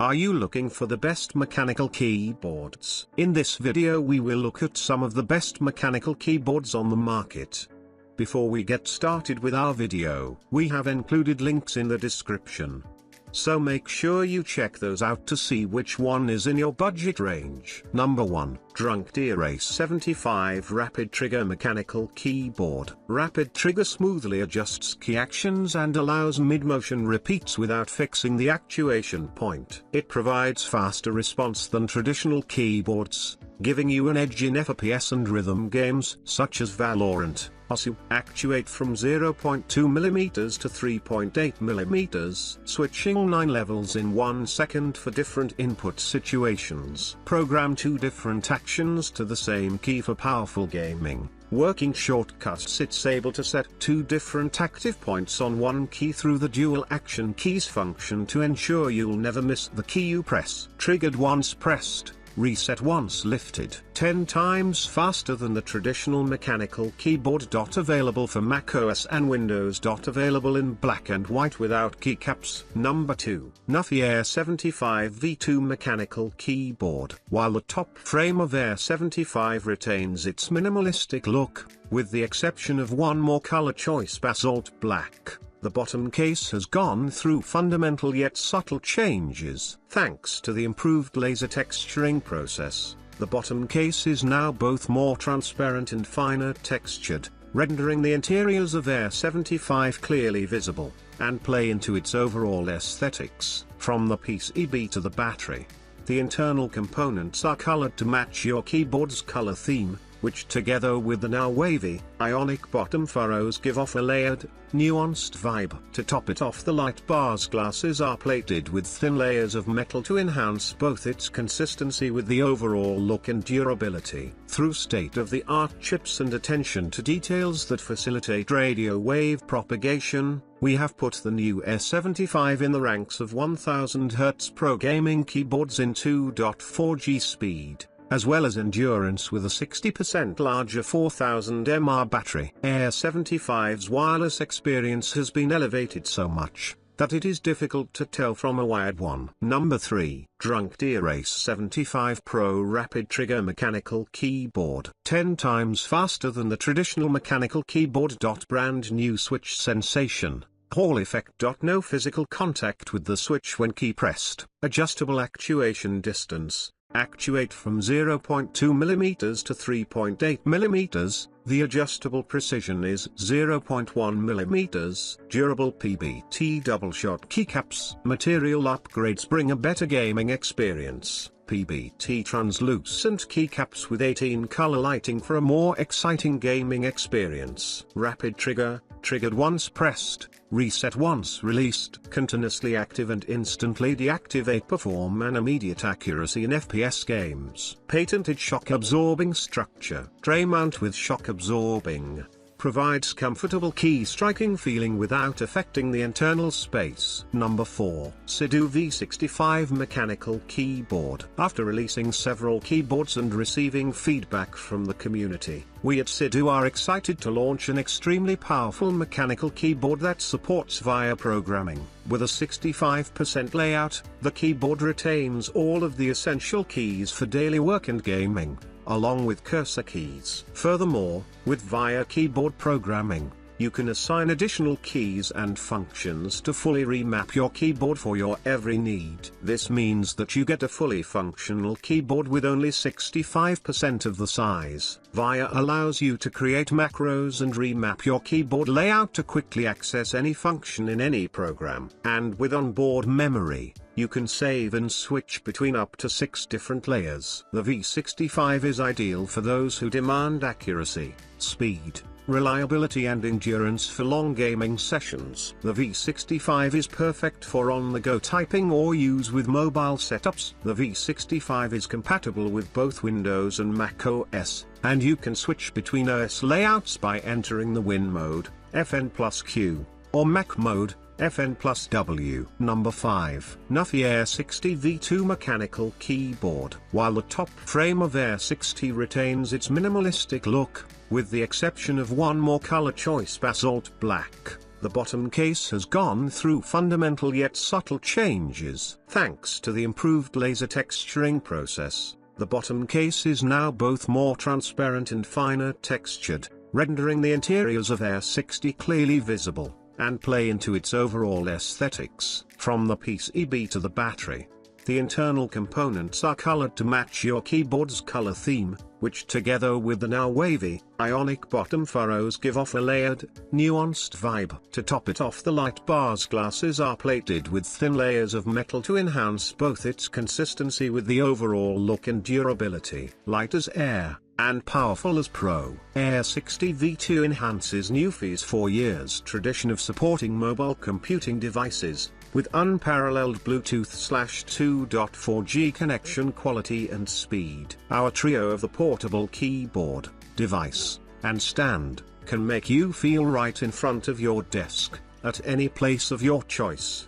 Are you looking for the best mechanical keyboards? In this video we will look at some of the best mechanical keyboards on the market. Before we get started with our video, we have included links in the description. So make sure you check those out to see which one is in your budget range. Number 1. DrunkDeer Ace 75 Rapid Trigger Mechanical Keyboard. Rapid Trigger smoothly adjusts key actions and allows mid-motion repeats without fixing the actuation point. It provides faster response than traditional keyboards, giving you an edge in FPS and rhythm games such as Valorant. Actuate from 0.2mm to 3.8mm, switching 9 levels in 1 second for different input situations. Program 2 different actions to the same key for powerful gaming. Working shortcuts. It's able to set 2 different active points on one key through the dual action keys function to ensure you'll never miss the key you press. Triggered once pressed, reset once lifted. 10 times faster than the traditional mechanical keyboard. Available for macOS and Windows. Available in black and white without keycaps. Number 2. Nuphy Air 75 V2 Mechanical Keyboard. While the top frame of Air 75 retains its minimalistic look, with the exception of one more color choice, basalt black, the bottom case has gone through fundamental yet subtle changes. Thanks to the improved laser texturing process, the bottom case is now both more transparent and finer textured, rendering the interiors of Air 75 clearly visible, and play into its overall aesthetics. From the PCB to the battery, the internal components are colored to match your keyboard's color theme, which together with the now wavy, ionic bottom furrows give off a layered, nuanced vibe. To top it off, the light bars glasses are plated with thin layers of metal to enhance both its consistency with the overall look and durability. Through state-of-the-art chips and attention to details that facilitate radio wave propagation, we have put the new Air 75 in the ranks of 1000 Hz pro gaming keyboards in 2.4G speed, as well as endurance with a 60% larger 4000 mAh battery. Air 75's wireless experience has been elevated so much that it is difficult to tell from a wired one. Number 3. DrunkDeer Ace 75 Pro Rapid Trigger Mechanical Keyboard. 10 times faster than the traditional mechanical keyboard. Brand new switch sensation. Hall effect. No physical contact with the switch when key pressed. Adjustable actuation distance. Actuate from 0.2mm to 3.8mm, the adjustable precision is 0.1mm. Durable PBT double-shot keycaps. Material upgrades bring a better gaming experience. PBT translucent keycaps with 18 color lighting for a more exciting gaming experience. Rapid trigger, triggered once pressed, reset once released. Continuously active and instantly deactivate. Perform an immediate accuracy in FPS games. Patented shock absorbing structure. Tray mount with shock absorbing. Provides comfortable key striking feeling without affecting the internal space. Number 4. CIDOO V65 Mechanical Keyboard. After releasing several keyboards and receiving feedback from the community, we at CIDOO are excited to launch an extremely powerful mechanical keyboard that supports VIA programming. With a 65% layout, the keyboard retains all of the essential keys for daily work and gaming, along with cursor keys. Furthermore, with VIA keyboard programming, you can assign additional keys and functions to fully remap your keyboard for your every need. This means that you get a fully functional keyboard with only 65% of the size. VIA allows you to create macros and remap your keyboard layout to quickly access any function in any program. And with onboard memory, you can save and switch between up to 6 different layers. The V65 is ideal for those who demand accuracy, speed, reliability and endurance for long gaming sessions. The V65 is perfect for on-the-go typing or use with mobile setups. The V65 is compatible with both Windows and Mac OS, and you can switch between OS layouts by entering the Win mode, FN+Q, or Mac mode, FN+W. Number 5. Nuphy Air 60 V2 Mechanical Keyboard. While the top frame of Air 60 retains its minimalistic look, with the exception of one more color choice, basalt black, The bottom case has gone through fundamental yet subtle changes. Thanks to the improved laser texturing process, the bottom case is now both more transparent and finer textured, rendering the interiors of Air 60 clearly visible, and play into its overall aesthetics. From the PCB to the battery, the internal components are colored to match your keyboard's color theme, which together with the now wavy, ionic bottom furrows give off a layered, nuanced vibe. To top it off, the light bars glasses are plated with thin layers of metal to enhance both its consistency with the overall look and durability. Light as air, and powerful as Pro. Air 60 V2 enhances Nuphy's 4 years tradition of supporting mobile computing devices, with unparalleled Bluetooth/2.4G connection quality and speed. Our trio of the portable keyboard, device, and stand, can make you feel right in front of your desk, at any place of your choice.